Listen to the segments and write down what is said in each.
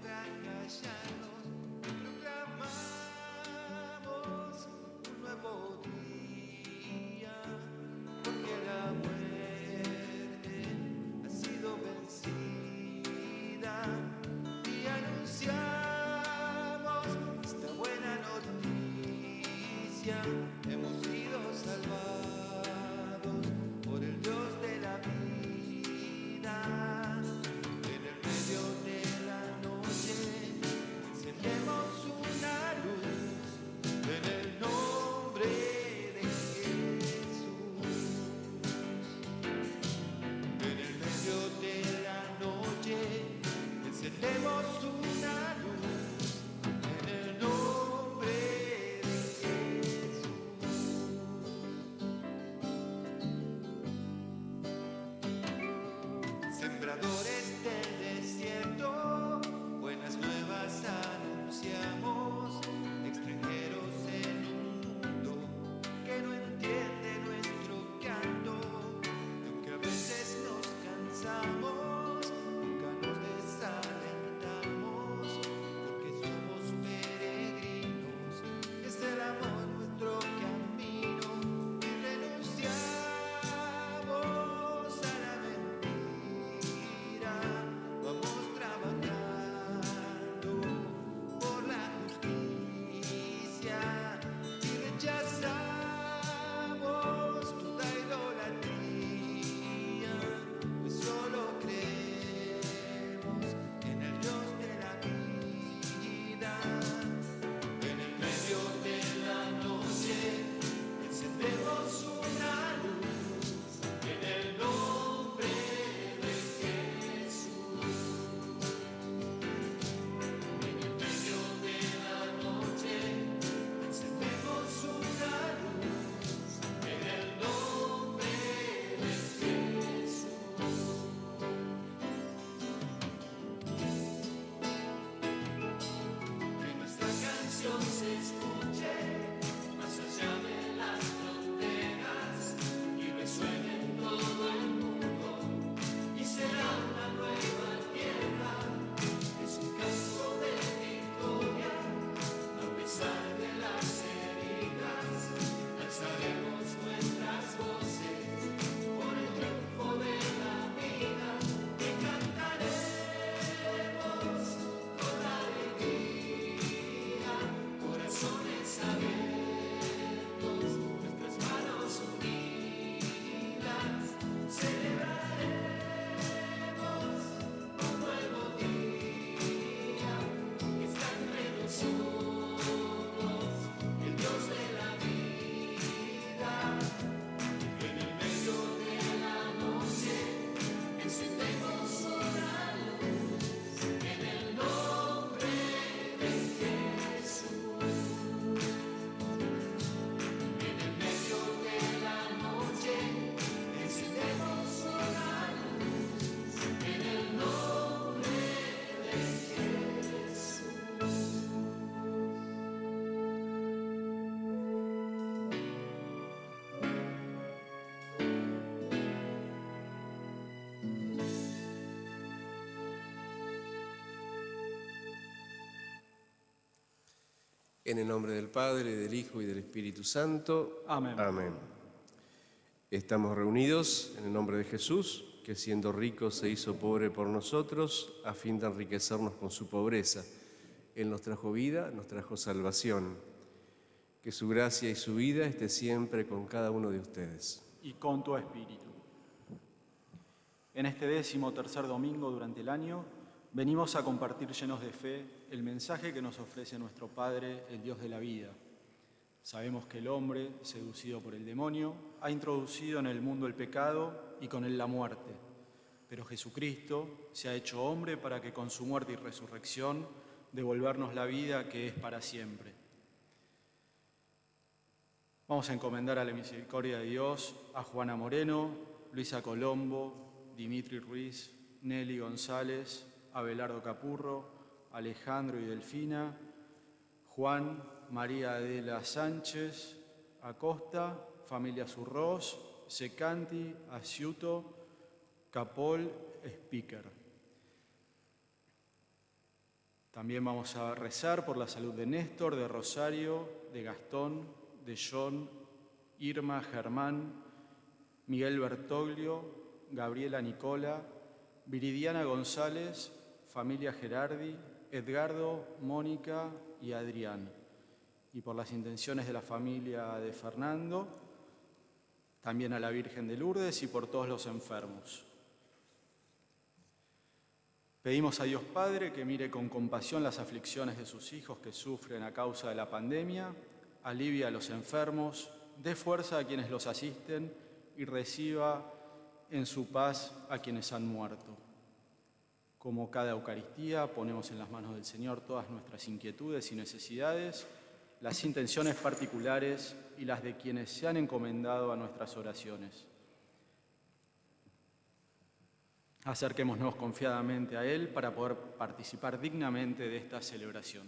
podrá callarnos. Proclamamos un nuevo día, porque la muerte ha sido vencida, y anunciamos esta buena noticia. Hemos sido salvados por el Dios de la vida. En el medio de la noche encendemos una luz en el nombre de Jesús. En el medio de la noche encendemos una luz en el nombre de Jesús. Sembradores del desierto, buenas nuevas anunciamos, extranjeros en un mundo que no entiende nuestro canto. Aunque a veces nos cansamos, nunca nos desalentamos, porque somos peregrinos. Es el amor nuestro camino, y renunciamos a la mentira. Vamos trabajando por la justicia y rechazamos toda idolatría, pues solo creemos en el Dios de la vida. En el medio de la noche encendemos una luz en el nombre de Jesús. En el medio de la noche encendemos una luz en el nombre de Jesús. Que nuestra canción se escuche más allá de las fronteras y resuene en todo el mundo, y será una nueva tierra. Es un canto de victoria, a pesar de las heridas. Alzaremos nuestras voces por el triunfo de la vida, y cantaremos con alegría, corazones abiertos, nuestras manos unidas. Celebraremos un nuevo día que está entre nosotros, el Dios de la vida. En el medio de la noche encendemos una luz en el nombre de Jesús. En el medio de la noche encendemos una luz en el nombre de Jesús. En el nombre del Padre, del Hijo y del Espíritu Santo. Amén. Amén. Estamos reunidos en el nombre de Jesús, que siendo rico se hizo pobre por nosotros, a fin de enriquecernos con su pobreza. Él nos trajo vida, nos trajo salvación. Que su gracia y su vida esté siempre con cada uno de ustedes. Y con tu espíritu. En este 13º domingo durante el año, venimos a compartir llenos de fe el mensaje que nos ofrece nuestro Padre, el Dios de la vida. Sabemos que el hombre, seducido por el demonio, ha introducido en el mundo el pecado y con él la muerte. Pero Jesucristo se ha hecho hombre para que con su muerte y resurrección devolvernos la vida que es para siempre. Vamos a encomendar a la misericordia de Dios a Juana Moreno, Luisa Colombo, Dimitri Ruiz, Nelly González, Abelardo Capurro, Alejandro y Delfina, Juan, María Adela Sánchez, Acosta, familia Zurrós, Secanti, Asiuto, Capol, Speaker. También vamos a rezar por la salud de Néstor, de Rosario, de Gastón, de John, Irma, Germán, Miguel Bertoglio, Gabriela Nicola, Viridiana González, familia Gerardi, Edgardo, Mónica y Adrián. Y por las intenciones de la familia de Fernando, también a la Virgen de Lourdes y por todos los enfermos. Pedimos a Dios Padre que mire con compasión las aflicciones de sus hijos que sufren a causa de la pandemia, alivie a los enfermos, dé fuerza a quienes los asisten y reciba en su paz a quienes han muerto. Como cada Eucaristía, ponemos en las manos del Señor todas nuestras inquietudes y necesidades, las intenciones particulares y las de quienes se han encomendado a nuestras oraciones. Acerquémonos confiadamente a Él para poder participar dignamente de esta celebración.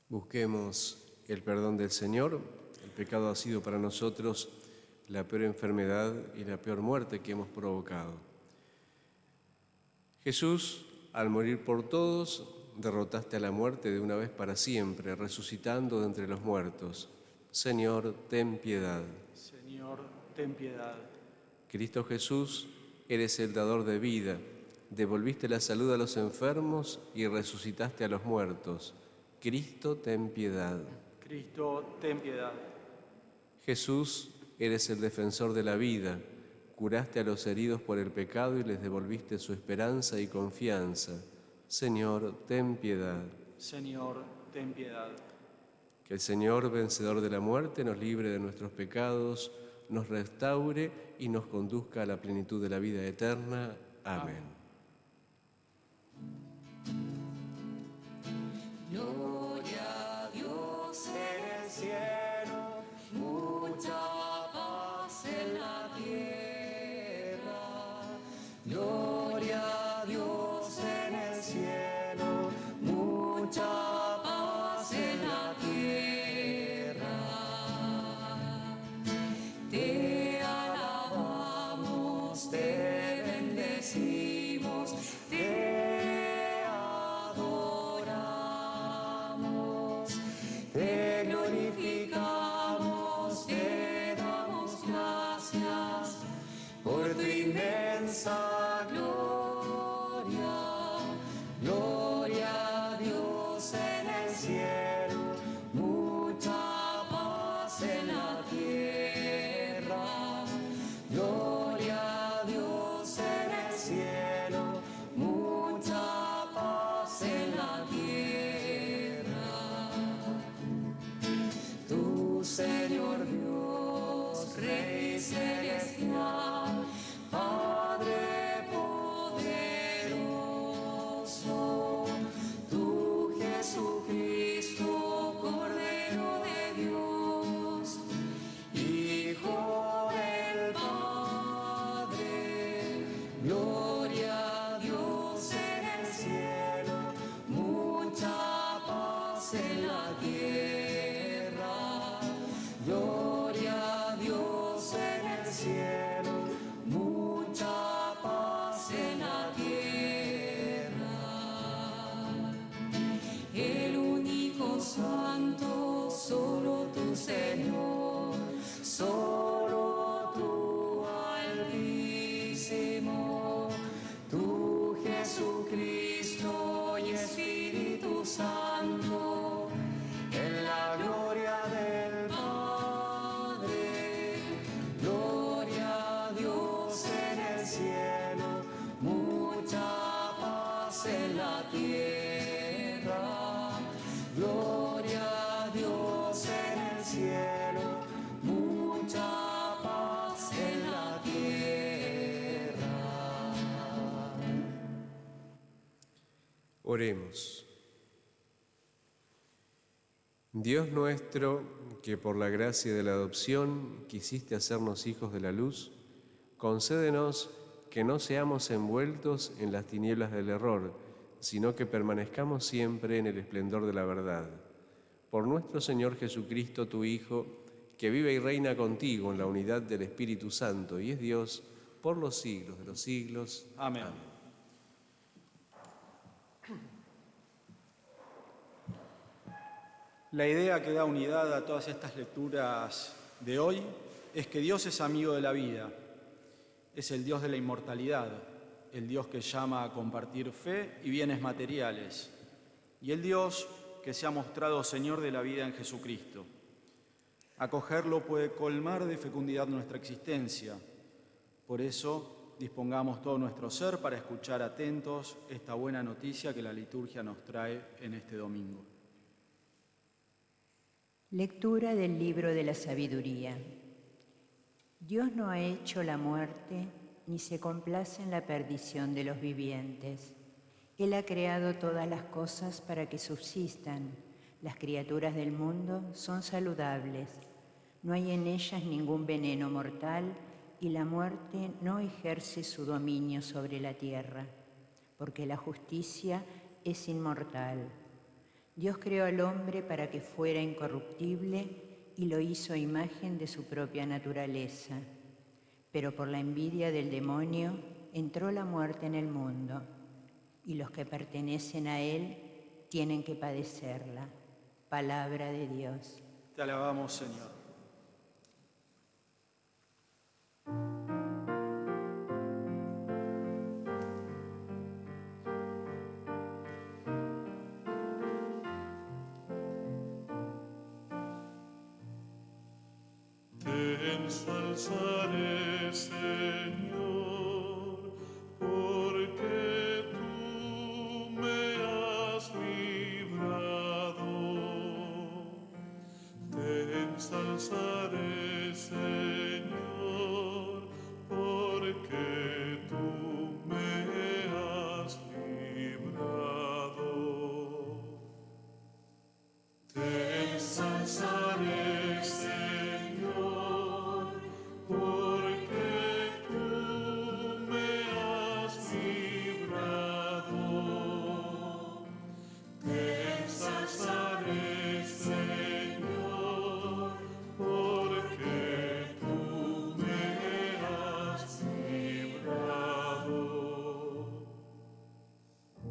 Busquemos el perdón del Señor. El pecado ha sido para nosotros la peor enfermedad y la peor muerte que hemos provocado. Jesús, al morir por todos, derrotaste a la muerte de una vez para siempre, resucitando de entre los muertos. Señor, ten piedad. Señor, ten piedad. Cristo Jesús, eres el dador de vida, devolviste la salud a los enfermos y resucitaste a los muertos. Cristo, ten piedad. Cristo, ten piedad. Jesús, eres el defensor de la vida, curaste a los heridos por el pecado y les devolviste su esperanza y confianza. Señor, ten piedad. Señor, ten piedad. Que el Señor, vencedor de la muerte, nos libre de nuestros pecados, nos restaure y nos conduzca a la plenitud de la vida eterna. Amén. Gloria a Dios en el cielo, mucha paz en la tierra. Gloria a Dios en el cielo, mucha paz en la tierra. Te alabamos, te bendecimos, te adoramos, te glorificamos, te damos gracias por tu inmensa gloria. Gloria a Dios en el cielo, mucha paz en la tierra. Gloria a Dios en el cielo, mucha paz en la tierra. Tu Señor Dios, Rey celestial, Padre poderoso, tu Jesucristo, Cordero de Dios, Hijo del Padre. Gloria a Dios en el cielo, mucha paz en la tierra. Gloria a Dios en el cielo, mucha paz en la tierra. El único santo, solo tu Señor, solo tu Altísimo, tu Jesucristo y Espíritu Santo, en la gloria del Padre. Gloria a Dios en el cielo, mucha paz en la tierra. Gloria a Dios en el cielo, mucha paz en la tierra. Oremos. Dios nuestro, que por la gracia de la adopción quisiste hacernos hijos de la luz, concédenos que no seamos envueltos en las tinieblas del error, sino que permanezcamos siempre en el esplendor de la verdad. Por nuestro Señor Jesucristo, tu Hijo, que vive y reina contigo en la unidad del Espíritu Santo y es Dios por los siglos de los siglos. Amén. La idea que da unidad a todas estas lecturas de hoy es que Dios es amigo de la vida, es el Dios de la inmortalidad, el Dios que llama a compartir fe y bienes materiales, y el Dios que se ha mostrado Señor de la vida en Jesucristo. Acogerlo puede colmar de fecundidad nuestra existencia. Por eso, dispongamos todo nuestro ser para escuchar atentos esta buena noticia que la liturgia nos trae en este domingo. Lectura del libro de la sabiduría. Dios no ha hecho la muerte ni se complace en la perdición de los vivientes. Él ha creado todas las cosas para que subsistan. Las criaturas del mundo son saludables. No hay en ellas ningún veneno mortal y la muerte no ejerce su dominio sobre la tierra, porque la justicia es inmortal. Dios creó al hombre para que fuera incorruptible y lo hizo a imagen de su propia naturaleza. Pero por la envidia del demonio entró la muerte en el mundo, y los que pertenecen a él tienen que padecerla. Palabra de Dios. Te alabamos, Señor. Te ensalzaré, Señor, porque tú me has librado. Te ensalzaré, Señor, porque tú me has librado. Te ensalzaré, Señor, porque tú me has librado. Te ensalzaré, Señor, porque tú me has librado.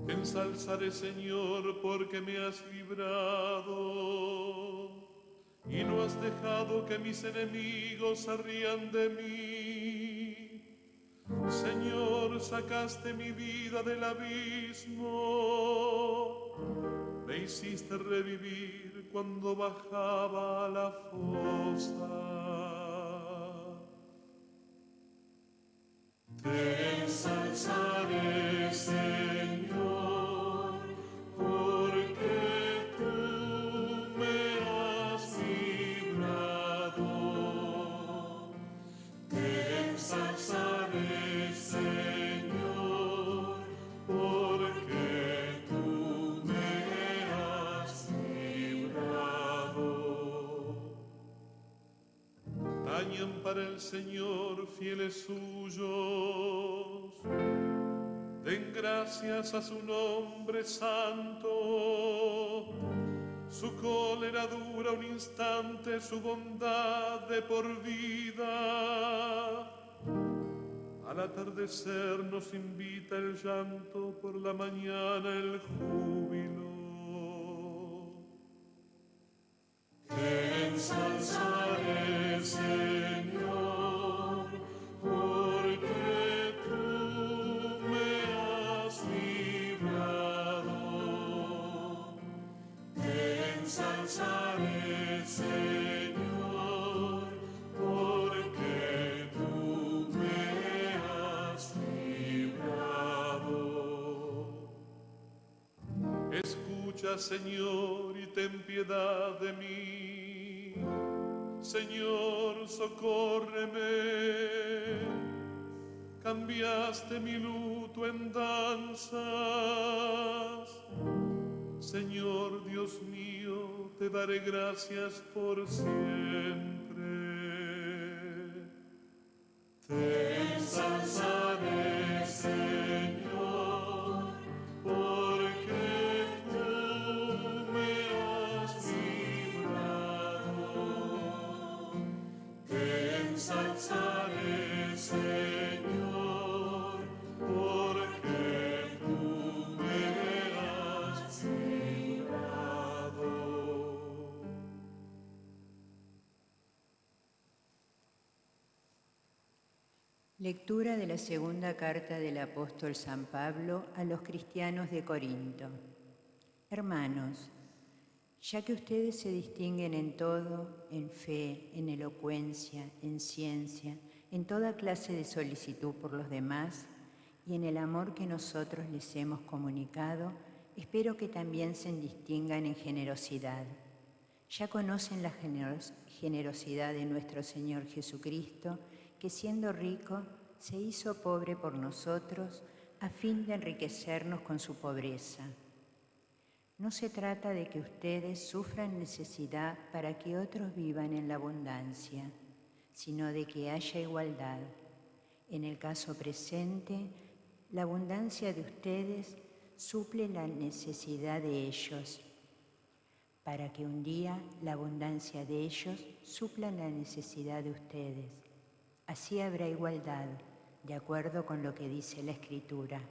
Te ensalzaré, Señor, porque me has librado. Y no has dejado que mis enemigos se rían de mí. Señor, sacaste mi vida del abismo. Me hiciste revivir cuando bajaba a la fosa. Te ensalzaré, Señor, porque tú me has librado. Te ensalzaré, Señor, porque tú me has librado. Tañan para el Señor fieles suyos, den gracias a su nombre santo. Su cólera dura un instante, su bondad de por vida. Al atardecer nos invita el llanto, por la mañana el júbilo. Te ensalzaré, Señor, porque tú me has librado. Te ensalzaré, Señor, porque tú me has librado. Escucha, Señor, y ten piedad de mí. Señor, socórreme. Cambiaste mi luto en danzas. Señor Dios mío, te daré gracias por siempre. Te ensalzaré, Señor, porque tú me has librado. Te ensalzaré, Señor, porque tú me has librado. Lectura de la segunda carta del apóstol San Pablo a los cristianos de Corinto. Hermanos, ya que ustedes se distinguen en todo, en fe, en elocuencia, en ciencia, en toda clase de solicitud por los demás y en el amor que nosotros les hemos comunicado, espero que también se distingan en generosidad. Ya conocen la generosidad de nuestro Señor Jesucristo, que siendo rico se hizo pobre por nosotros a fin de enriquecernos con su pobreza. No se trata de que ustedes sufran necesidad para que otros vivan en la abundancia, sino de que haya igualdad. En el caso presente, la abundancia de ustedes suple la necesidad de ellos, para que un día la abundancia de ellos supla la necesidad de ustedes. Así habrá igualdad, de acuerdo con lo que dice la Escritura.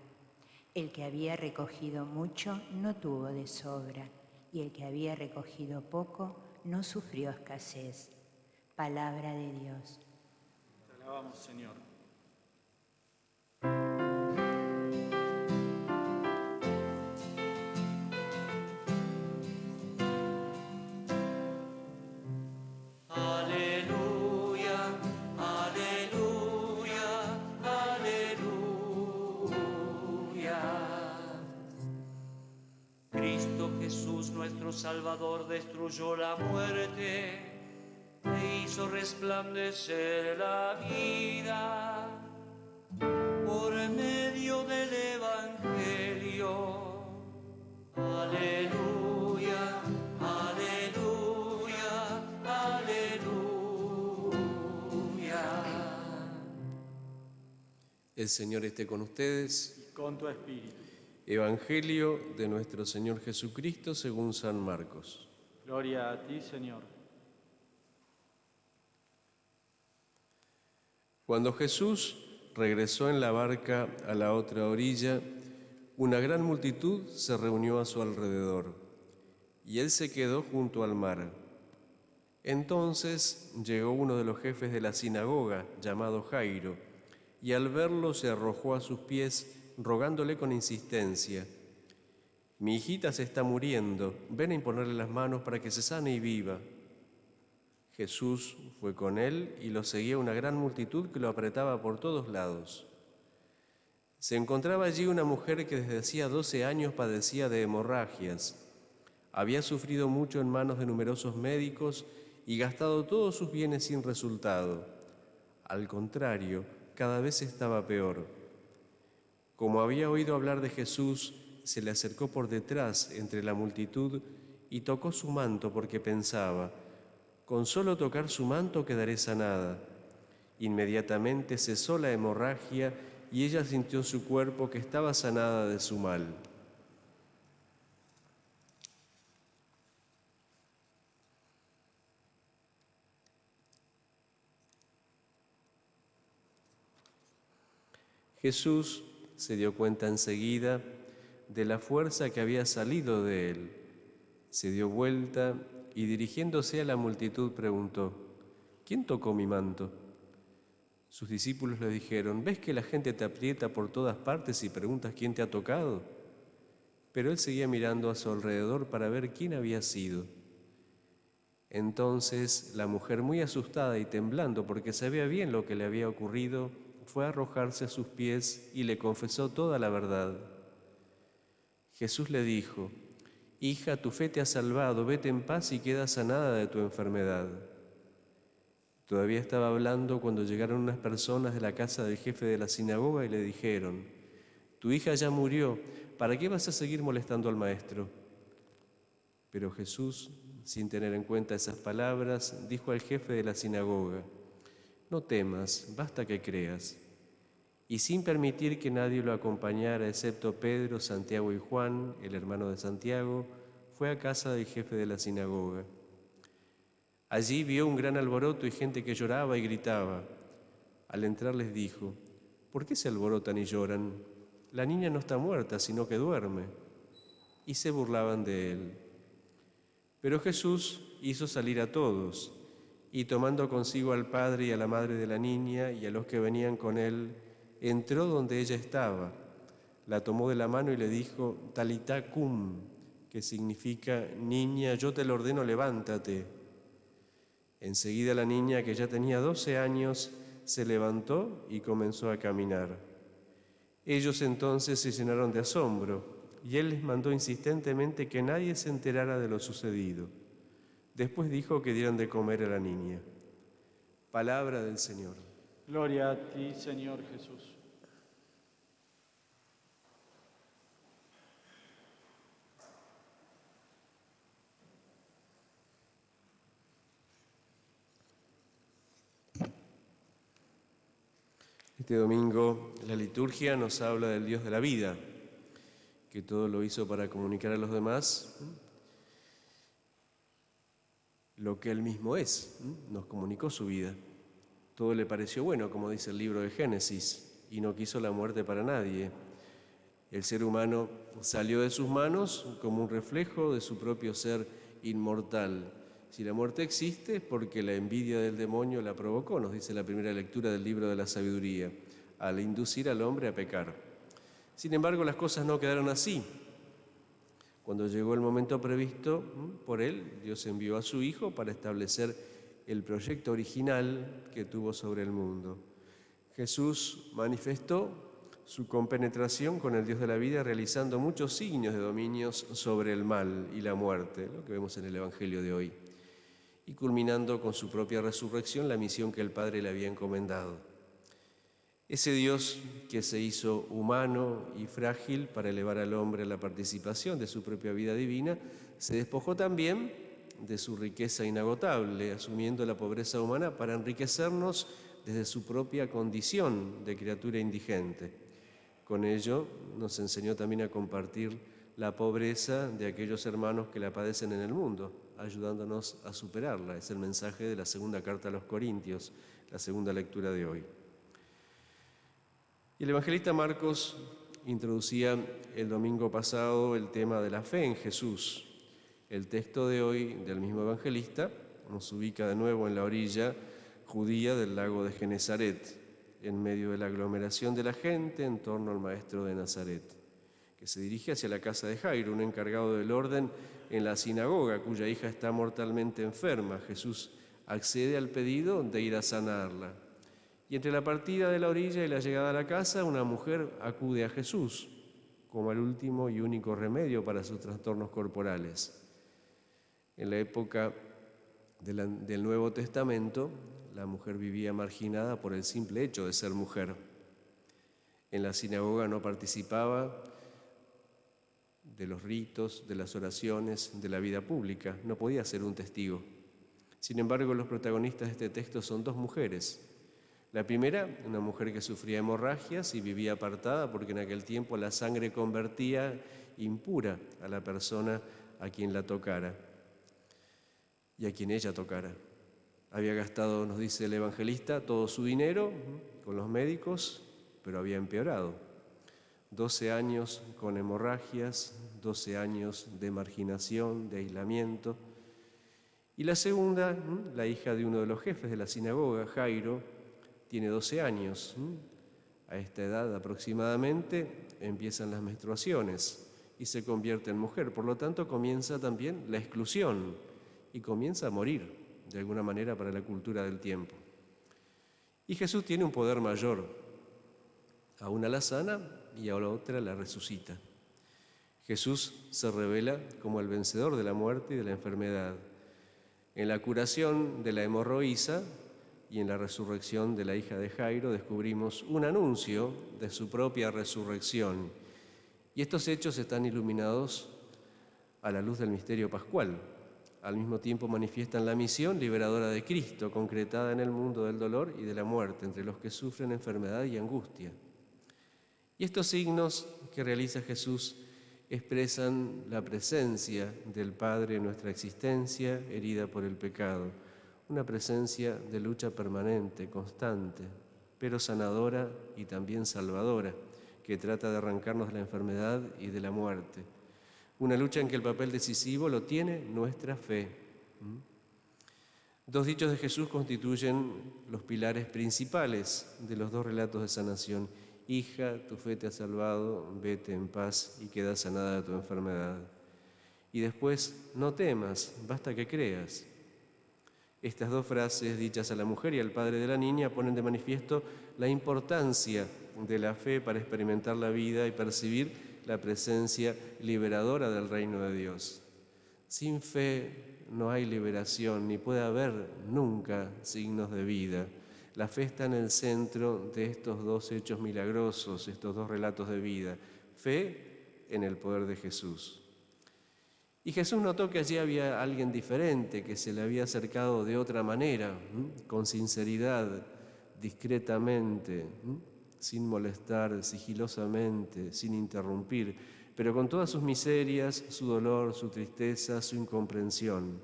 El que había recogido mucho no tuvo de sobra, y el que había recogido poco no sufrió escasez. Palabra de Dios. Te alabamos, Señor. Nuestro Salvador destruyó la muerte e hizo resplandecer la vida por medio del Evangelio. Aleluya, aleluya, aleluya. El Señor esté con ustedes. Y con tu espíritu. Evangelio de nuestro Señor Jesucristo según San Marcos. Gloria a ti, Señor. Cuando Jesús regresó en la barca a la otra orilla, una gran multitud se reunió a su alrededor, y él se quedó junto al mar. Entonces llegó uno de los jefes de la sinagoga, llamado Jairo, y al verlo se arrojó a sus pies, rogándole con insistencia: «Mi hijita se está muriendo, ven a imponerle las manos para que se sane y viva». Jesús fue con él y lo seguía una gran multitud que lo apretaba por todos lados. Se encontraba allí una mujer que desde hacía 12 años padecía de hemorragias. Había sufrido mucho en manos de numerosos médicos y gastado todos sus bienes sin resultado. Al contrario, cada vez estaba peor. Como había oído hablar de Jesús, se le acercó por detrás entre la multitud y tocó su manto porque pensaba: «Con solo tocar su manto quedaré sanada». Inmediatamente cesó la hemorragia y ella sintió en su cuerpo que estaba sanada de su mal. Jesús se dio cuenta enseguida de la fuerza que había salido de él. Se dio vuelta y dirigiéndose a la multitud preguntó: «¿Quién tocó mi manto?». Sus discípulos le dijeron: «¿Ves que la gente te aprieta por todas partes y preguntas quién te ha tocado?». Pero él seguía mirando a su alrededor para ver quién había sido. Entonces la mujer, muy asustada y temblando porque sabía bien lo que le había ocurrido, fue a arrojarse a sus pies y le confesó toda la verdad. Jesús le dijo: «Hija, tu fe te ha salvado, vete en paz y queda sanada de tu enfermedad». Todavía estaba hablando cuando llegaron unas personas de la casa del jefe de la sinagoga y le dijeron: «Tu hija ya murió, ¿para qué vas a seguir molestando al maestro?». Pero Jesús, sin tener en cuenta esas palabras, dijo al jefe de la sinagoga: «No temas, basta que creas». Y sin permitir que nadie lo acompañara, excepto Pedro, Santiago y Juan, el hermano de Santiago, fue a casa del jefe de la sinagoga. Allí vio un gran alboroto y gente que lloraba y gritaba. Al entrar les dijo: «¿Por qué se alborotan y lloran? La niña no está muerta, sino que duerme». Y se burlaban de él. Pero Jesús hizo salir a todos, y tomando consigo al padre y a la madre de la niña y a los que venían con él, entró donde ella estaba, la tomó de la mano y le dijo, Talitá cum, que significa, niña, yo te lo ordeno, levántate. Enseguida la niña, que ya tenía 12 años, se levantó y comenzó a caminar. Ellos entonces se llenaron de asombro y él les mandó insistentemente que nadie se enterara de lo sucedido. Después dijo que dieran de comer a la niña. Palabra del Señor. Gloria a ti, Señor Jesús. Este domingo la liturgia nos habla del Dios de la vida, que todo lo hizo para comunicar a los demás lo que Él mismo es. Nos comunicó su vida. Todo le pareció bueno, como dice el libro de Génesis, y no quiso la muerte para nadie. El ser humano salió de sus manos como un reflejo de su propio ser inmortal. Si la muerte existe es porque la envidia del demonio la provocó, nos dice la primera lectura del libro de la sabiduría, al inducir al hombre a pecar. Sin embargo, las cosas no quedaron así. Cuando llegó el momento previsto por él, Dios envió a su Hijo para establecer el proyecto original que tuvo sobre el mundo. Jesús manifestó su compenetración con el Dios de la vida realizando muchos signos de dominios sobre el mal y la muerte, lo que vemos en el Evangelio de hoy, y culminando con su propia resurrección la misión que el Padre le había encomendado. Ese Dios que se hizo humano y frágil para elevar al hombre a la participación de su propia vida divina, se despojó también de su riqueza inagotable, asumiendo la pobreza humana para enriquecernos desde su propia condición de criatura indigente. Con ello nos enseñó también a compartir la pobreza de aquellos hermanos que la padecen en el mundo, ayudándonos a superarla. Es el mensaje de la segunda carta a los Corintios, la segunda lectura de hoy. Y el evangelista Marcos introducía el domingo pasado el tema de la fe en Jesús. El texto de hoy del mismo evangelista nos ubica de nuevo en la orilla judía del lago de Genesaret, en medio de la aglomeración de la gente en torno al maestro de Nazaret, que se dirige hacia la casa de Jairo, un encargado del orden en la sinagoga, cuya hija está mortalmente enferma. Jesús accede al pedido de ir a sanarla. Y entre la partida de la orilla y la llegada a la casa, una mujer acude a Jesús como el último y único remedio para sus trastornos corporales. En la época del Nuevo Testamento, la mujer vivía marginada por el simple hecho de ser mujer. En la sinagoga no participaba de los ritos, de las oraciones, de la vida pública. No podía ser un testigo. Sin embargo, los protagonistas de este texto son dos mujeres. La primera, una mujer que sufría hemorragias y vivía apartada porque en aquel tiempo la sangre convertía impura a la persona a quien la tocara y a quien ella tocara. Había gastado, nos dice el evangelista, todo su dinero con los médicos, pero había empeorado. 12 años con hemorragias, 12 años de marginación, de aislamiento. Y la segunda, la hija de uno de los jefes de la sinagoga, Jairo, tiene 12 años. A esta edad aproximadamente empiezan las menstruaciones y se convierte en mujer. Por lo tanto, comienza también la exclusión y comienza a morir, de alguna manera, para la cultura del tiempo. Y Jesús tiene un poder mayor. A una la sana y a la otra la resucita. Jesús se revela como el vencedor de la muerte y de la enfermedad. En la curación de la hemorroísa y en la resurrección de la hija de Jairo descubrimos un anuncio de su propia resurrección. Y estos hechos están iluminados a la luz del misterio pascual. Al mismo tiempo manifiestan la misión liberadora de Cristo, concretada en el mundo del dolor y de la muerte, entre los que sufren enfermedad y angustia. Y estos signos que realiza Jesús expresan la presencia del Padre en nuestra existencia herida por el pecado, una presencia de lucha permanente, constante, pero sanadora y también salvadora, que trata de arrancarnos de la enfermedad y de la muerte. Una lucha en que el papel decisivo lo tiene nuestra fe. Dos dichos de Jesús constituyen los pilares principales de los dos relatos de sanación. Hija, tu fe te ha salvado, vete en paz y queda sanada de tu enfermedad. Y después, no temas, basta que creas. Estas dos frases, dichas a la mujer y al padre de la niña, ponen de manifiesto la importancia de la fe para experimentar la vida y percibir la presencia liberadora del reino de Dios. Sin fe no hay liberación, ni puede haber nunca signos de vida. La fe está en el centro de estos dos hechos milagrosos, estos dos relatos de vida. Fe en el poder de Jesús. Y Jesús notó que allí había alguien diferente, que se le había acercado de otra manera, con sinceridad, discretamente, sin molestar, sigilosamente, sin interrumpir, pero con todas sus miserias, su dolor, su tristeza, su incomprensión.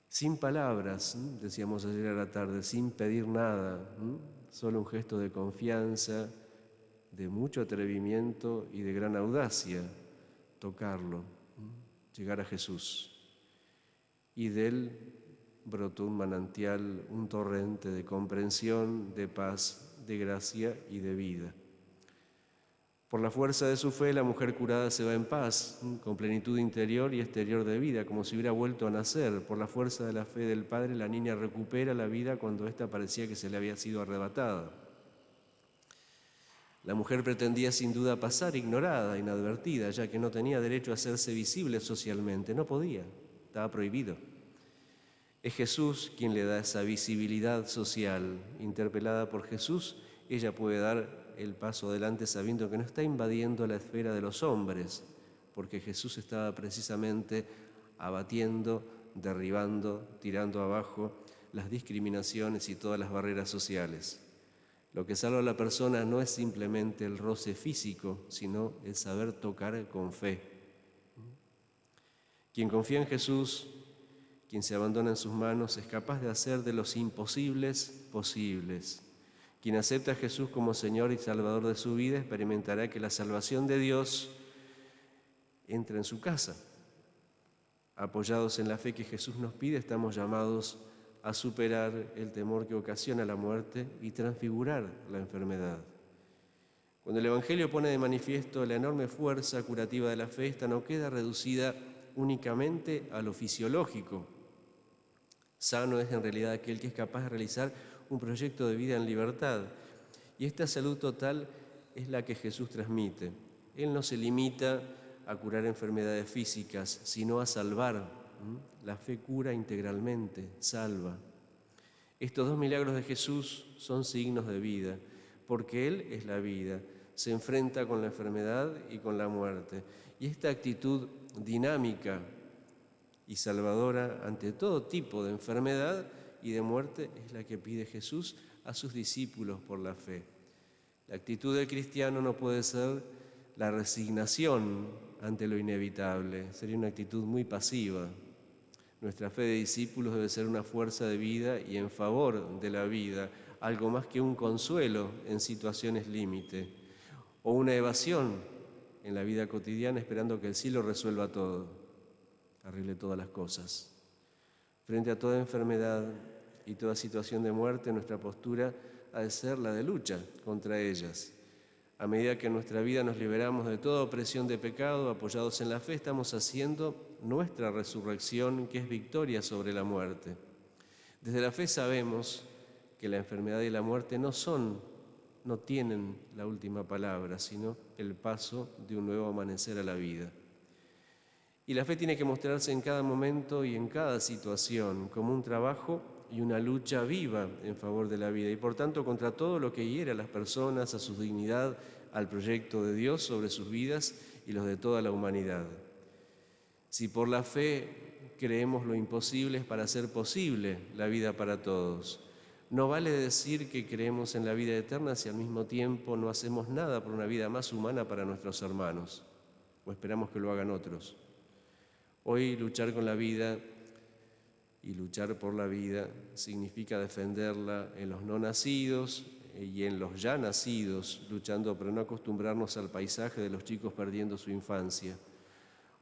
Sin palabras, decíamos ayer a la tarde, sin pedir nada, solo un gesto de confianza, de mucho atrevimiento y de gran audacia, tocarlo, llegar a Jesús. Y de él brotó un manantial, un torrente de comprensión, de paz, de gracia y de vida. Por la fuerza de su fe, la mujer curada se va en paz, con plenitud interior y exterior de vida, como si hubiera vuelto a nacer. Por la fuerza de la fe del Padre, la niña recupera la vida cuando ésta parecía que se le había sido arrebatada. La mujer pretendía sin duda pasar ignorada, inadvertida, ya que no tenía derecho a hacerse visible socialmente. No podía, estaba prohibido. Es Jesús quien le da esa visibilidad social. Interpelada por Jesús, ella puede dar el paso adelante sabiendo que no está invadiendo la esfera de los hombres, porque Jesús estaba precisamente abatiendo, derribando, tirando abajo las discriminaciones y todas las barreras sociales. Lo que salva a la persona no es simplemente el roce físico, sino el saber tocar con fe. Quien confía en Jesús, quien se abandona en sus manos, es capaz de hacer de los imposibles posibles. Quien acepta a Jesús como Señor y Salvador de su vida experimentará que la salvación de Dios entra en su casa. Apoyados en la fe que Jesús nos pide, estamos llamados a superar el temor que ocasiona la muerte y transfigurar la enfermedad. Cuando el Evangelio pone de manifiesto la enorme fuerza curativa de la fe, esta no queda reducida únicamente a lo fisiológico. Sano es en realidad aquel que es capaz de realizar un proyecto de vida en libertad. Y esta salud total es la que Jesús transmite. Él no se limita a curar enfermedades físicas, sino a salvar. La fe cura integralmente, salva. Estos dos milagros de Jesús son signos de vida, porque Él es la vida, se enfrenta con la enfermedad y con la muerte. Y esta actitud dinámica y salvadora ante todo tipo de enfermedad y de muerte es la que pide Jesús a sus discípulos por la fe. La actitud del cristiano no puede ser la resignación ante lo inevitable, sería una actitud muy pasiva. Nuestra fe de discípulos debe ser una fuerza de vida y en favor de la vida, algo más que un consuelo en situaciones límite o una evasión en la vida cotidiana esperando que el cielo resuelva todo, arregle todas las cosas. Frente a toda enfermedad y toda situación de muerte, nuestra postura ha de ser la de lucha contra ellas. A medida que en nuestra vida nos liberamos de toda opresión de pecado, apoyados en la fe, estamos haciendo nuestra resurrección, que es victoria sobre la muerte. Desde la fe sabemos que la enfermedad y la muerte no tienen la última palabra, sino el paso de un nuevo amanecer a la vida. Y la fe tiene que mostrarse en cada momento y en cada situación como un trabajo y una lucha viva en favor de la vida y por tanto contra todo lo que hiere a las personas, a su dignidad, al proyecto de Dios sobre sus vidas y los de toda la humanidad. Si por la fe creemos lo imposible es para hacer posible la vida para todos. No vale decir que creemos en la vida eterna si al mismo tiempo no hacemos nada por una vida más humana para nuestros hermanos o esperamos que lo hagan otros. Hoy luchar con la vida y luchar por la vida significa defenderla en los no nacidos y en los ya nacidos, luchando para no acostumbrarnos al paisaje de los chicos perdiendo su infancia.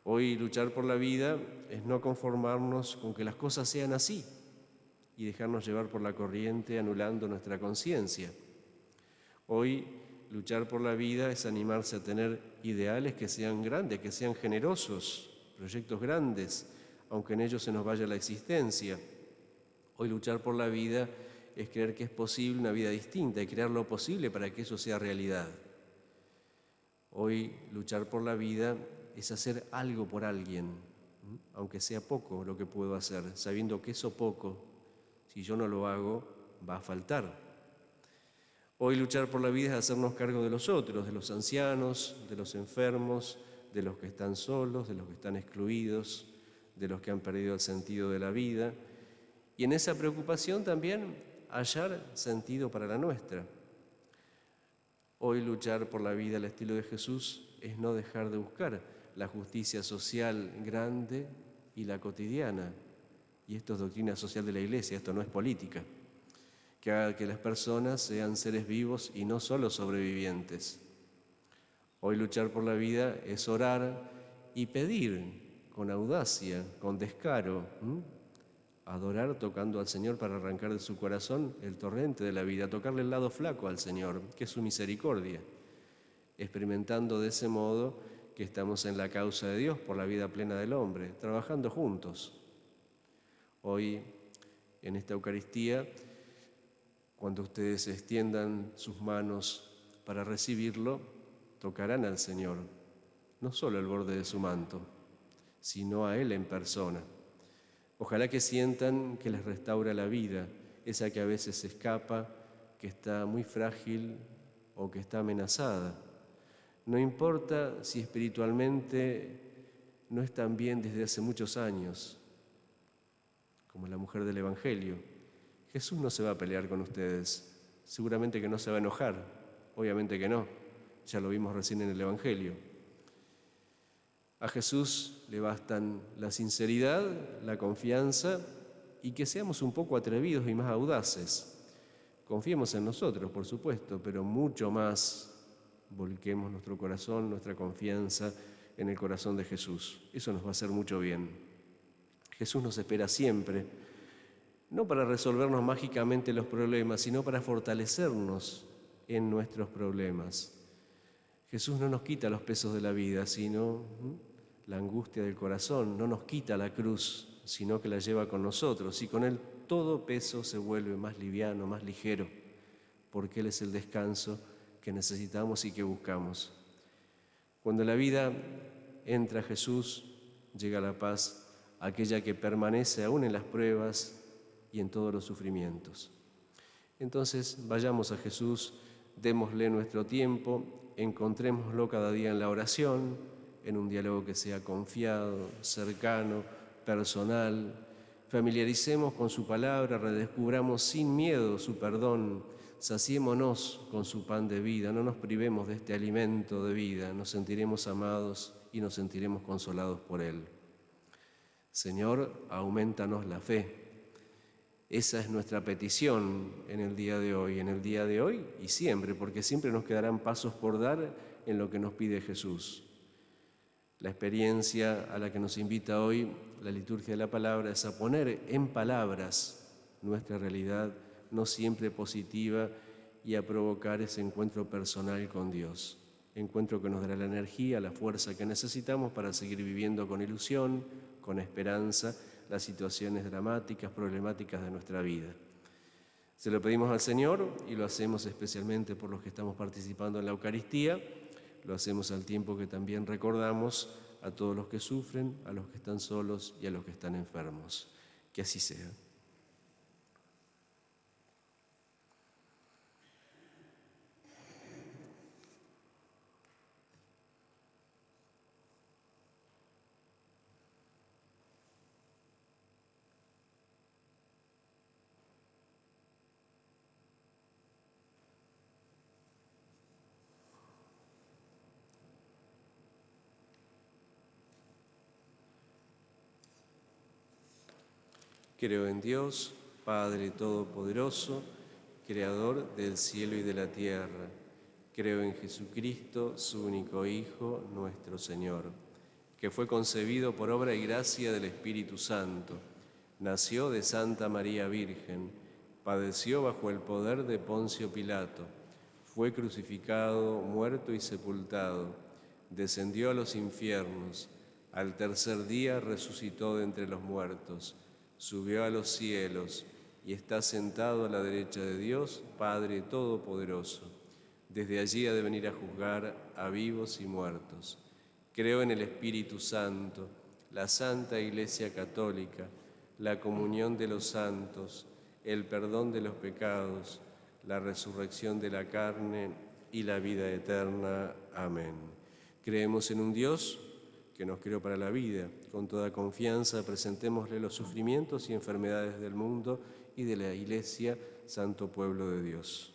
Hoy luchar por la vida es no conformarnos con que las cosas sean así, y dejarnos llevar por la corriente anulando nuestra conciencia. Hoy luchar por la vida es animarse a tener ideales que sean grandes, que sean generosos, proyectos grandes, aunque en ellos se nos vaya la existencia. Hoy luchar por la vida es creer que es posible una vida distinta y crear lo posible para que eso sea realidad. Hoy luchar por la vida es hacer algo por alguien, aunque sea poco lo que puedo hacer, sabiendo que eso poco, si yo no lo hago, va a faltar. Hoy luchar por la vida es hacernos cargo de los otros, de los ancianos, de los enfermos, de los que están solos, de los que están excluidos, de los que han perdido el sentido de la vida. Y en esa preocupación también hallar sentido para la nuestra. Hoy luchar por la vida al estilo de Jesús es no dejar de buscar la justicia social grande y la cotidiana. Y esto es doctrina social de la Iglesia, esto no es política. Que haga que las personas sean seres vivos y no solo sobrevivientes. Hoy luchar por la vida es orar y pedir con audacia, con descaro, adorar tocando al Señor para arrancar de su corazón el torrente de la vida, tocarle el lado flaco al Señor, que es su misericordia, experimentando de ese modo que estamos en la causa de Dios por la vida plena del hombre, trabajando juntos. Hoy, en esta Eucaristía, cuando ustedes extiendan sus manos para recibirlo, tocarán al Señor, no solo el borde de su manto, sino a Él en persona. Ojalá que sientan que les restaura la vida, esa que a veces escapa, que está muy frágil o que está amenazada. No importa si espiritualmente no están bien desde hace muchos años, como la mujer del Evangelio. Jesús no se va a pelear con ustedes, seguramente que no se va a enojar, obviamente que no, ya lo vimos recién en el Evangelio. A Jesús le bastan la sinceridad, la confianza y que seamos un poco atrevidos y más audaces. Confiemos en nosotros, por supuesto, pero mucho más volquemos nuestro corazón, nuestra confianza en el corazón de Jesús. Eso nos va a hacer mucho bien. Jesús nos espera siempre, no para resolvernos mágicamente los problemas, sino para fortalecernos en nuestros problemas. Jesús no nos quita los pesos de la vida, sino la angustia del corazón. No nos quita la cruz, sino que la lleva con nosotros. Y con Él todo peso se vuelve más liviano, más ligero, porque Él es el descanso que necesitamos y que buscamos. Cuando la vida entra a Jesús, llega la paz, aquella que permanece aún en las pruebas y en todos los sufrimientos. Entonces, vayamos a Jesús, démosle nuestro tiempo, encontrémoslo cada día en la oración, en un diálogo que sea confiado, cercano, personal. Familiaricemos con su palabra, redescubramos sin miedo su perdón, saciémonos con su pan de vida, no nos privemos de este alimento de vida, nos sentiremos amados y nos sentiremos consolados por Él. Señor, auméntanos la fe. Esa es nuestra petición en el día de hoy y siempre, porque siempre nos quedarán pasos por dar en lo que nos pide Jesús. La experiencia a la que nos invita hoy la liturgia de la palabra es a poner en palabras nuestra realidad, no siempre positiva, y a provocar ese encuentro personal con Dios. Encuentro que nos dará la energía, la fuerza que necesitamos para seguir viviendo con ilusión, con esperanza, las situaciones dramáticas, problemáticas de nuestra vida. Se lo pedimos al Señor y lo hacemos especialmente por los que estamos participando en la Eucaristía. Lo hacemos al tiempo que también recordamos a todos los que sufren, a los que están solos y a los que están enfermos. Que así sea. Creo en Dios, Padre Todopoderoso, Creador del cielo y de la tierra. Creo en Jesucristo, su único Hijo, nuestro Señor, que fue concebido por obra y gracia del Espíritu Santo. Nació de Santa María Virgen, padeció bajo el poder de Poncio Pilato, fue crucificado, muerto y sepultado, descendió a los infiernos, al tercer día resucitó de entre los muertos, subió a los cielos y está sentado a la derecha de Dios, Padre Todopoderoso. Desde allí ha de venir a juzgar a vivos y muertos. Creo en el Espíritu Santo, la Santa Iglesia Católica, la comunión de los santos, el perdón de los pecados, la resurrección de la carne y la vida eterna. Amén. Creemos en un Dios que nos creó para la vida. Con toda confianza presentémosle los sufrimientos y enfermedades del mundo y de la Iglesia, santo pueblo de Dios.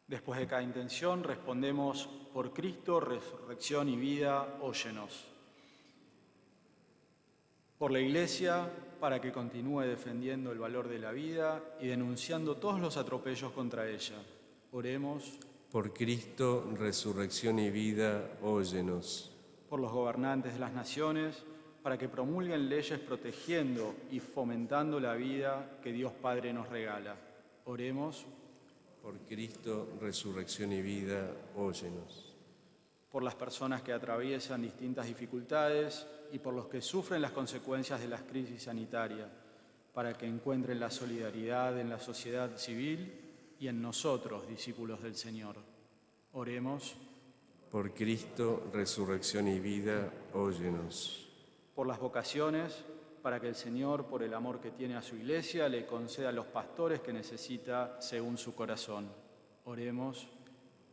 Después de cada intención respondemos: por Cristo, resurrección y vida, óyenos. Por la Iglesia, para que continúe defendiendo el valor de la vida y denunciando todos los atropellos contra ella. Oremos. Por Cristo, resurrección y vida, óyenos. Por los gobernantes de las naciones, para que promulguen leyes protegiendo y fomentando la vida que Dios Padre nos regala. Oremos. Por Cristo, resurrección y vida, óyenos. Por las personas que atraviesan distintas dificultades y por los que sufren las consecuencias de la crisis sanitaria, para que encuentren la solidaridad en la sociedad civil y en nosotros, discípulos del Señor. Oremos. Por Cristo, resurrección y vida, óyenos. Por las vocaciones, para que el Señor, por el amor que tiene a su Iglesia, le conceda a los pastores que necesita según su corazón. Oremos.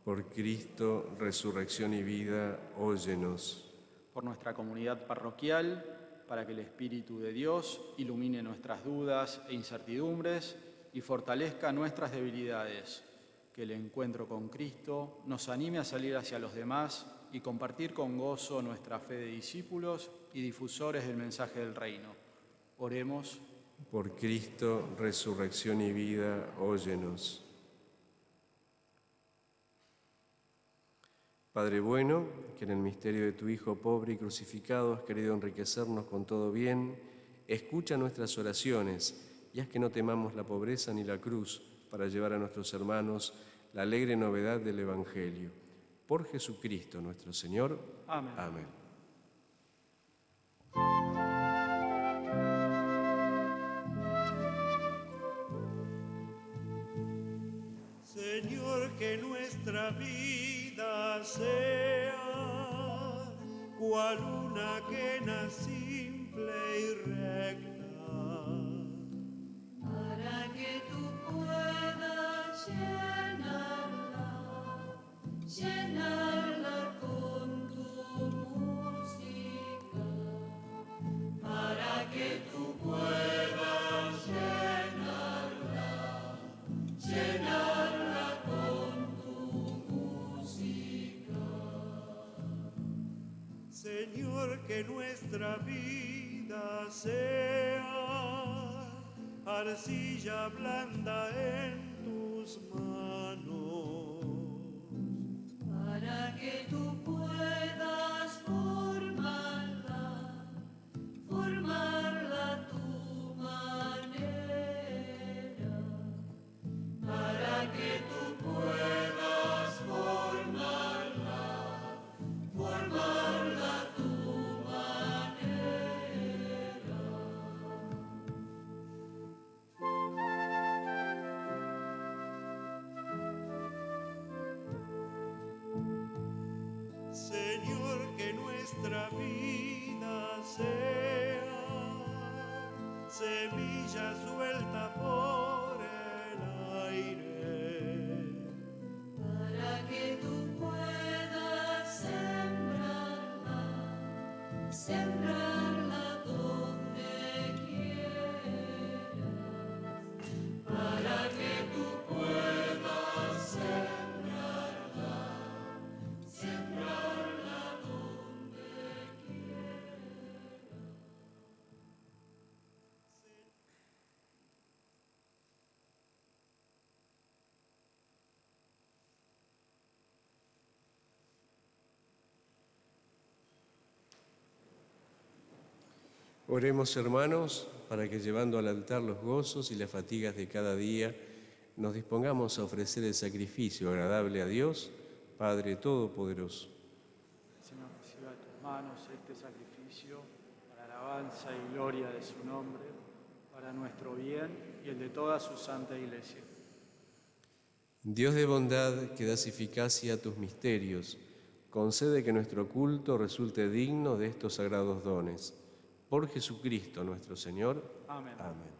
Por Cristo, resurrección y vida, óyenos. Por nuestra comunidad parroquial, para que el Espíritu de Dios ilumine nuestras dudas e incertidumbres y fortalezca nuestras debilidades. Que el encuentro con Cristo nos anime a salir hacia los demás y compartir con gozo nuestra fe de discípulos y difusores del mensaje del reino. Oremos. Por Cristo, resurrección y vida, óyenos. Padre bueno, que en el misterio de tu Hijo pobre y crucificado has querido enriquecernos con todo bien, escucha nuestras oraciones y haz que no temamos la pobreza ni la cruz para llevar a nuestros hermanos la alegre novedad del Evangelio. Por Jesucristo nuestro Señor. Amén. Amén. Señor, que nuestra vida sea cual una quena simple y recta, para que tú puedas llenarla con tu música, para que tú puedas llenarla con tu música. Señor, que nuestra vida sea arcilla blanda en tus manos, Para que tú puedas formarla a tu manera, para que tú puedas formarla a tu manera. Señor, que nuestra vida sea semilla suelta por el aire, Para que tú puedas sembrarla donde quieras, para que tú puedas sembrarla donde quieras. Oremos, hermanos, para que llevando al altar los gozos y las fatigas de cada día, nos dispongamos a ofrecer el sacrificio agradable a Dios, Padre Todopoderoso. Señor, reciba de tus manos este sacrificio para alabanza y gloria de su nombre, para nuestro bien y el de toda su santa Iglesia. Dios de bondad, que das eficacia a tus misterios, concede que nuestro culto resulte digno de estos sagrados dones. Por Jesucristo nuestro Señor. Amén. Amén.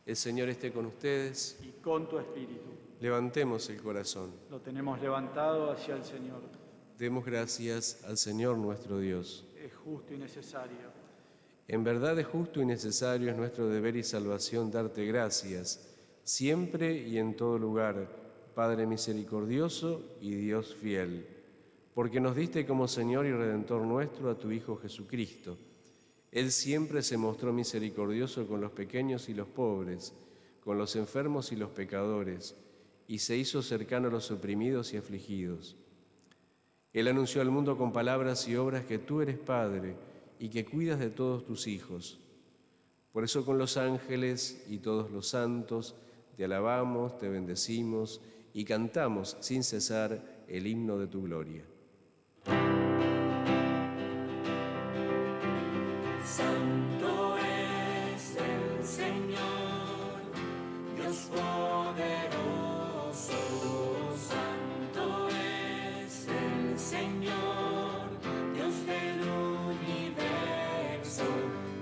El Señor esté con ustedes. Y con tu espíritu. Levantemos el corazón. Lo tenemos levantado hacia el Señor. Demos gracias al Señor nuestro Dios. Es justo y necesario. En verdad es justo y necesario, es nuestro deber y salvación darte gracias, siempre y en todo lugar, Padre misericordioso y Dios fiel, porque nos diste como Señor y Redentor nuestro a tu Hijo Jesucristo. Él siempre se mostró misericordioso con los pequeños y los pobres, con los enfermos y los pecadores, y se hizo cercano a los oprimidos y afligidos. Él anunció al mundo con palabras y obras que tú eres Padre y que cuidas de todos tus hijos. Por eso con los ángeles y todos los santos te alabamos, te bendecimos y cantamos sin cesar el himno de tu gloria. Santo es el Señor, Dios poderoso. Santo es el Señor, Dios del universo.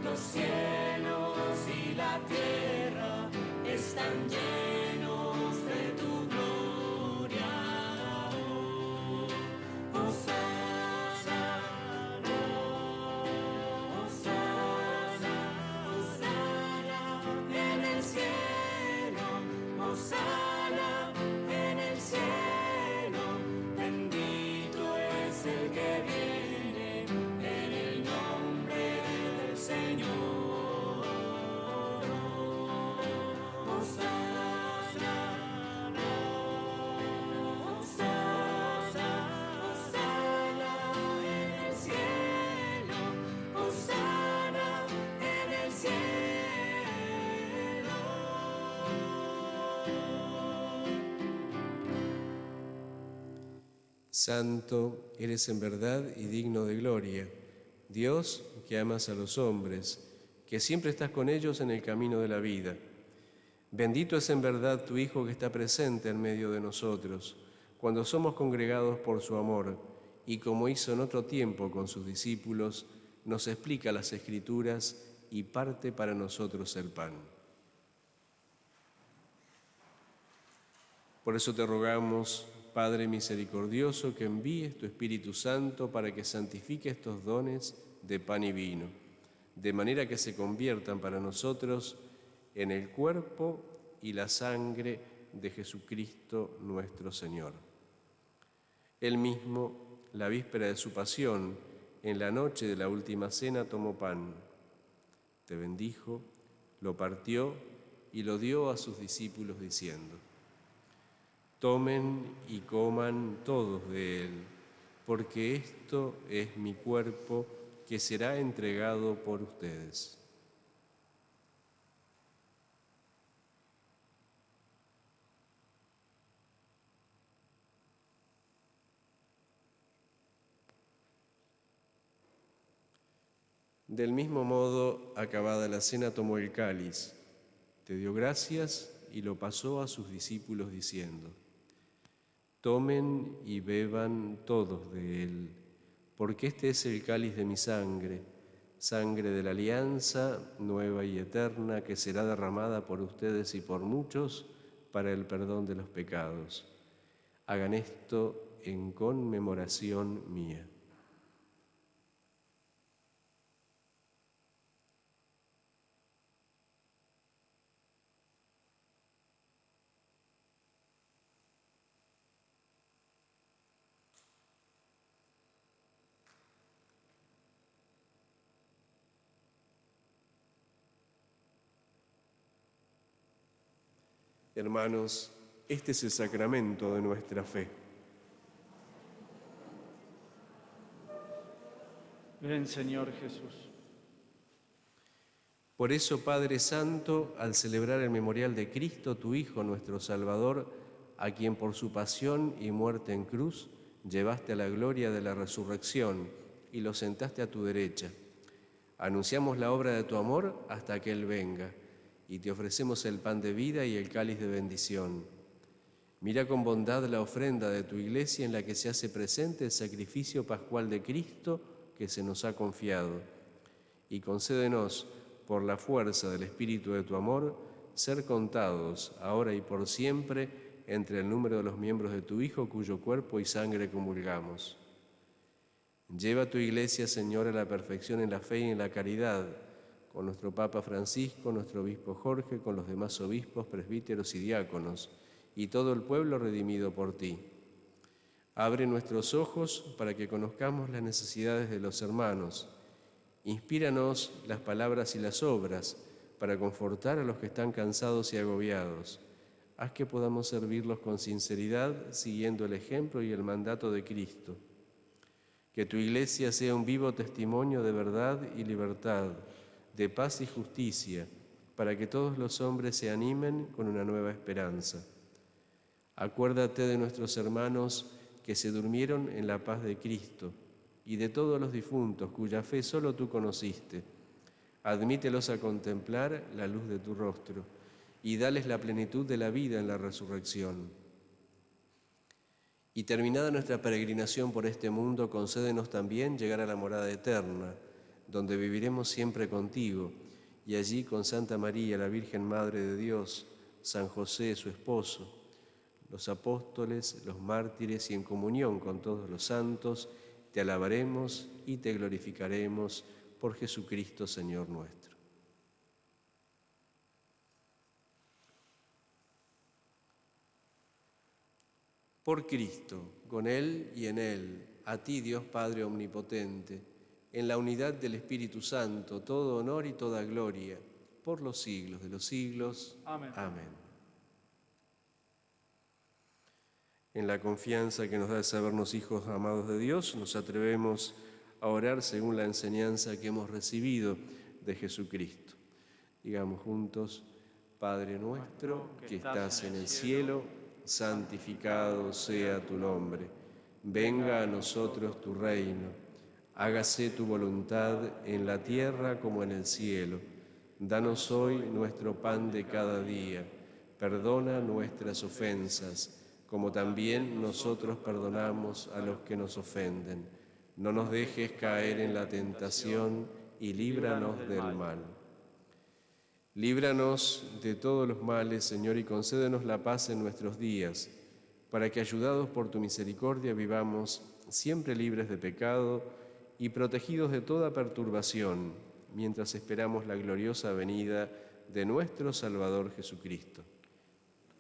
Los cielos y la tierra están llenos de tu gloria. Hosana, Hosana en el cielo, Hosana en el cielo, bendito es el que viene en el nombre del Señor. Hosana, Hosana en el cielo, Hosana en el cielo. Santo eres en verdad y digno de gloria, Dios que amas a los hombres, que siempre estás con ellos en el camino de la vida. Bendito es en verdad tu Hijo que está presente en medio de nosotros, cuando somos congregados por su amor, y como hizo en otro tiempo con sus discípulos, nos explica las Escrituras y parte para nosotros el pan. Por eso te rogamos, Padre misericordioso, que envíes tu Espíritu Santo para que santifique estos dones de pan y vino, de manera que se conviertan para nosotros en el cuerpo y la sangre de Jesucristo nuestro Señor. Él mismo, la víspera de su pasión, en la noche de la última cena, tomó pan, te bendijo, lo partió y lo dio a sus discípulos diciendo: tomen y coman todos de él, porque esto es mi cuerpo que será entregado por ustedes. Del mismo modo, acabada la cena, tomó el cáliz, te dio gracias y lo pasó a sus discípulos diciendo: tomen y beban todos de él, porque este es el cáliz de mi sangre, sangre de la alianza nueva y eterna que será derramada por ustedes y por muchos para el perdón de los pecados. Hagan esto en conmemoración mía. Hermanos, este es el sacramento de nuestra fe. Ven, Señor Jesús. Por eso, Padre Santo, al celebrar el memorial de Cristo, tu Hijo, nuestro Salvador, a quien por su pasión y muerte en cruz llevaste a la gloria de la resurrección y lo sentaste a tu derecha, anunciamos la obra de tu amor hasta que Él venga, y te ofrecemos el pan de vida y el cáliz de bendición. Mira con bondad la ofrenda de tu Iglesia en la que se hace presente el sacrificio pascual de Cristo que se nos ha confiado, y concédenos, por la fuerza del Espíritu de tu amor, ser contados, ahora y por siempre, entre el número de los miembros de tu Hijo, cuyo cuerpo y sangre comulgamos. Lleva a tu Iglesia, Señor, a la perfección en la fe y en la caridad, con nuestro Papa Francisco, nuestro Obispo Jorge, con los demás obispos, presbíteros y diáconos, y todo el pueblo redimido por ti. Abre nuestros ojos para que conozcamos las necesidades de los hermanos. Inspíranos las palabras y las obras para confortar a los que están cansados y agobiados. Haz que podamos servirlos con sinceridad, siguiendo el ejemplo y el mandato de Cristo. Que tu Iglesia sea un vivo testimonio de verdad y libertad, de paz y justicia, para que todos los hombres se animen con una nueva esperanza. Acuérdate de nuestros hermanos que se durmieron en la paz de Cristo, y de todos los difuntos cuya fe solo tú conociste. Admítelos a contemplar la luz de tu rostro y dales la plenitud de la vida en la resurrección. Y terminada nuestra peregrinación por este mundo, concédenos también llegar a la morada eterna, donde viviremos siempre contigo, y allí con Santa María, la Virgen Madre de Dios, San José, su esposo, los apóstoles, los mártires y en comunión con todos los santos, te alabaremos y te glorificaremos por Jesucristo, Señor nuestro. Por Cristo, con Él y en Él, a ti, Dios Padre Omnipotente, en la unidad del Espíritu Santo, todo honor y toda gloria, por los siglos de los siglos. Amén. Amén. En la confianza que nos da de sabernos hijos amados de Dios, nos atrevemos a orar según la enseñanza que hemos recibido de Jesucristo. Digamos juntos: Padre nuestro que estás en el cielo, santificado sea tu nombre. Venga a nosotros tu reino. Hágase tu voluntad en la tierra como en el cielo. Danos hoy nuestro pan de cada día. Perdona nuestras ofensas, como también nosotros perdonamos a los que nos ofenden. No nos dejes caer en la tentación y líbranos del mal. Líbranos de todos los males, Señor, y concédenos la paz en nuestros días, para que, ayudados por tu misericordia, vivamos siempre libres de pecado y protegidos de toda perturbación, mientras esperamos la gloriosa venida de nuestro Salvador Jesucristo.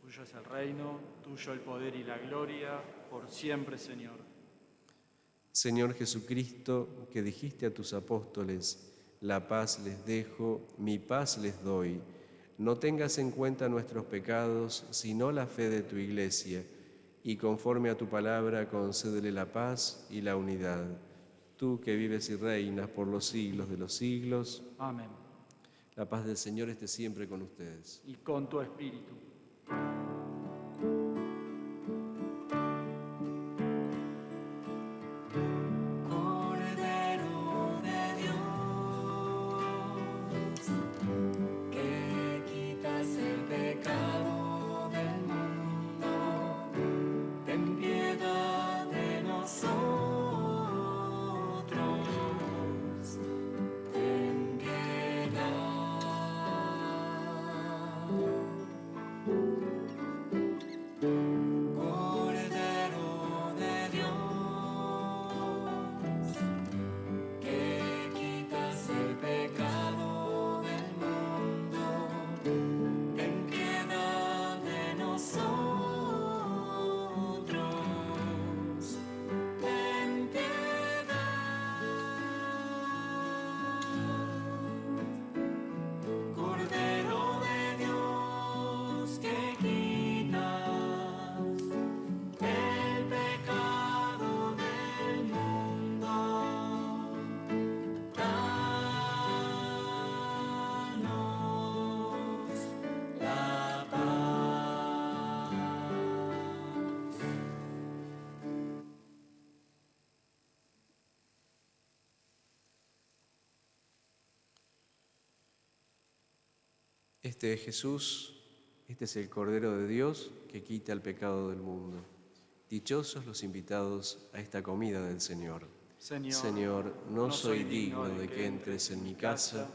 Tuyo es el reino, tuyo el poder y la gloria, por siempre, Señor. Señor Jesucristo, que dijiste a tus apóstoles: la paz les dejo, mi paz les doy. No tengas en cuenta nuestros pecados, sino la fe de tu Iglesia, y conforme a tu palabra concédele la paz y la unidad. Tú que vives y reinas por los siglos de los siglos. Amén. La paz del Señor esté siempre con ustedes. Y con tu espíritu. Cordero de Dios, que quitas el pecado del mundo, ten piedad de nosotros, ten piedad. Este es Jesús, este es el Cordero de Dios que quita el pecado del mundo. Dichosos los invitados a esta comida del Señor. Señor, no soy digno de que entres en mi casa,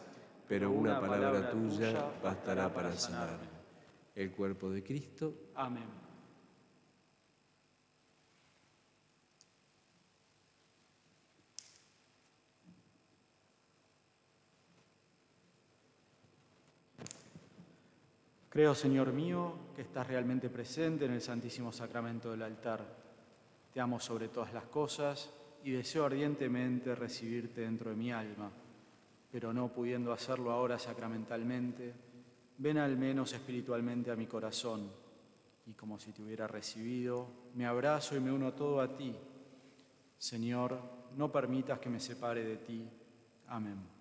pero una palabra tuya bastará para sanarme. El cuerpo de Cristo. Amén. Creo, Señor mío, que estás realmente presente en el Santísimo Sacramento del altar. Te amo sobre todas las cosas y deseo ardientemente recibirte dentro de mi alma, pero no pudiendo hacerlo ahora sacramentalmente, ven al menos espiritualmente a mi corazón y como si te hubiera recibido, me abrazo y me uno todo a ti. Señor, no permitas que me separe de ti. Amén.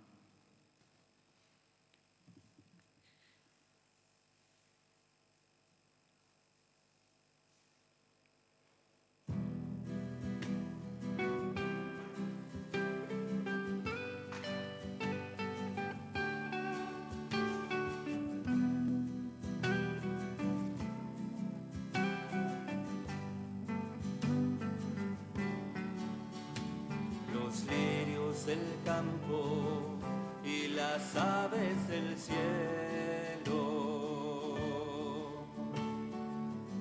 Los lirios del campo y las aves del cielo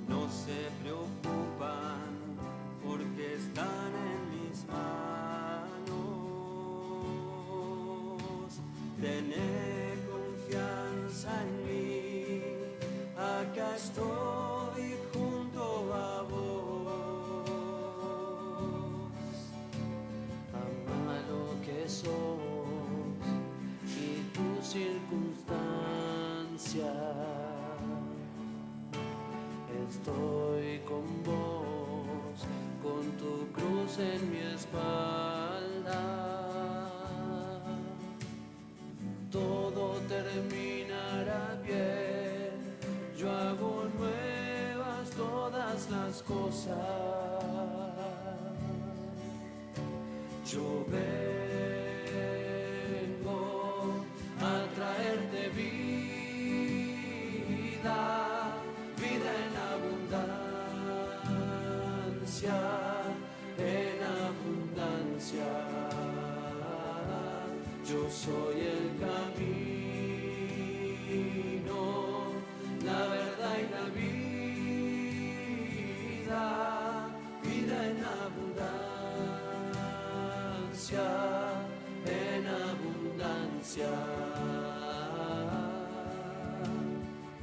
no se preocupan porque están en mis manos. Tené confianza en mí, acá estoy junto a vos. Sos y tu circunstancia, estoy con vos, con tu cruz en mi espalda. Todo terminará bien, yo hago nuevas todas las cosas. Yo vengo a traerte vida, vida en abundancia, en abundancia. Yo soy el camino, la verdad y la vida, vida en abundancia, en abundancia.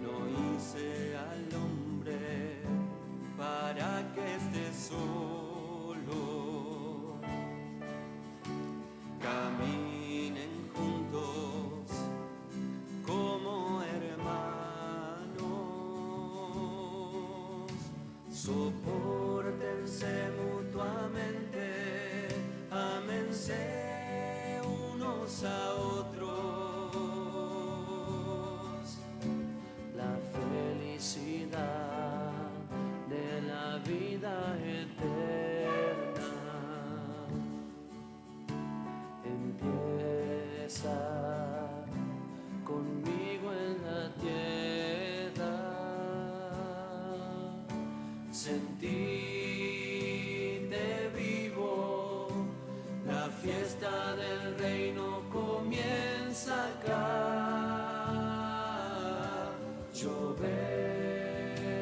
No hice al hombre para que esté solo. Caminen juntos como hermanos. Sopórtense mutuamente, ámense unos a otros. La felicidad de la vida eterna empieza conmigo en la tierra. Sentíte vivo, la fiesta del reino comienza acá. Yo vengo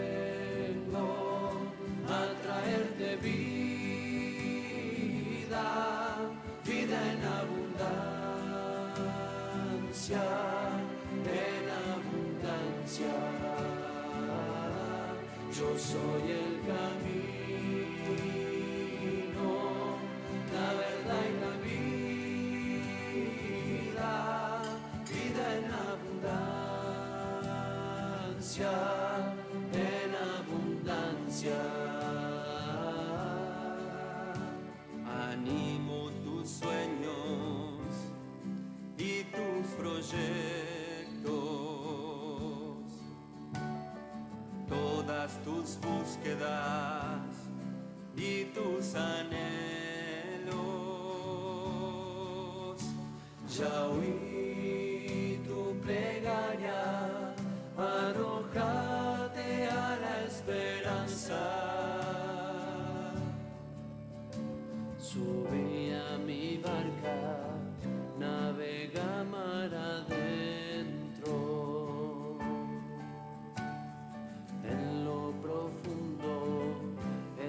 a traerte vida, vida en abundancia, en abundancia. Yo soy el camino, la verdad y la vida, vida en abundancia, en abundancia. Animo tus sueños y tus proyectos, todas tus búsquedas y tus anhelos. Ya oí tu plegaria, Subí a mi barca, navega mar adentro. En lo profundo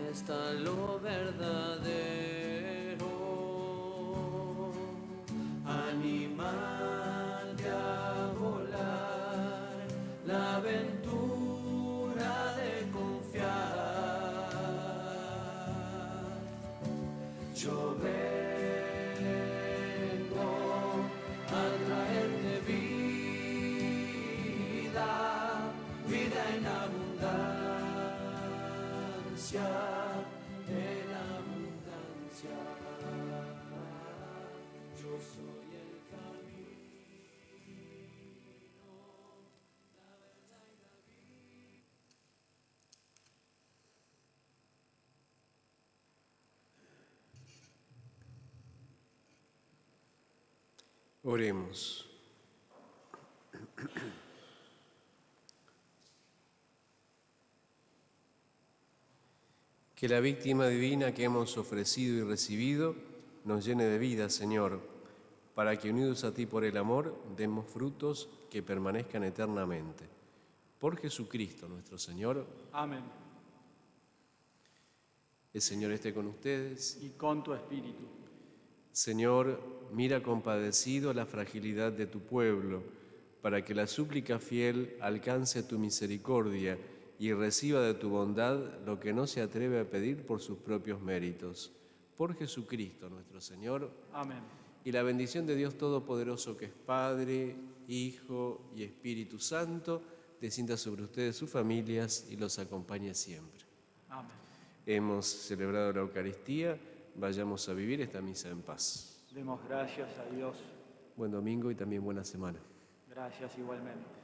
está lo verdadero. Animate a volar, la aventura de confiar. Yo vengo a traerte vida, vida en abundancia, en abundancia. Yo soy el camino, la verdad y la vida. Oremos. Que la víctima divina que hemos ofrecido y recibido nos llene de vida, Señor, para que unidos a ti por el amor demos frutos que permanezcan eternamente. Por Jesucristo nuestro Señor. Amén. El Señor esté con ustedes. Y con tu espíritu. Señor, mira compadecido la fragilidad de tu pueblo, para que la súplica fiel alcance tu misericordia y reciba de tu bondad lo que no se atreve a pedir por sus propios méritos. Por Jesucristo nuestro Señor. Amén. Y la bendición de Dios Todopoderoso, que es Padre, Hijo y Espíritu Santo, descienda sobre ustedes, sus familias, y los acompañe siempre. Amén. Hemos celebrado la Eucaristía, vayamos a vivir esta misa en paz. Demos gracias a Dios. Buen domingo y también buena semana. Gracias igualmente.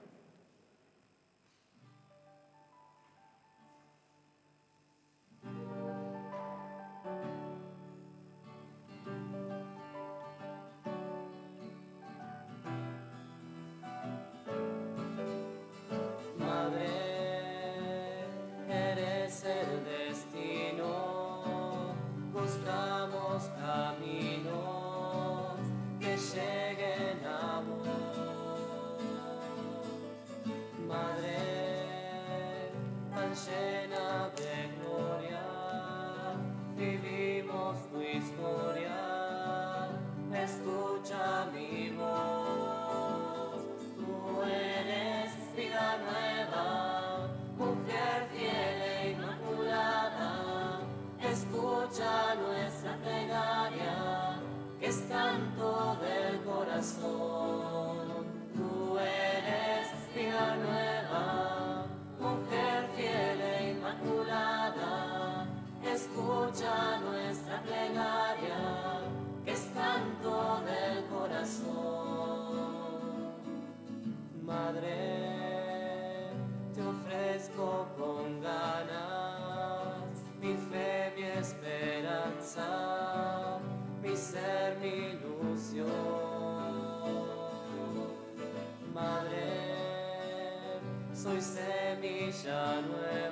Madre, eres el destino, buscamos caminos que lleguen a vos. Madre, tan llena de gloria, vivimos tu historia, escucha mi voz, tú eres vida nueva, mujer fiel e inmaculada, escucha nuestra plegaria, que es canto del corazón. Tú eres vida nueva, mujer fiel e inmaculada, escucha nuestra plegaria, que es canto del corazón. Madre, te ofrezco con ganas mi fe, mi esperanza, mi ser, mi ilusión. Madre, soy semilla nueva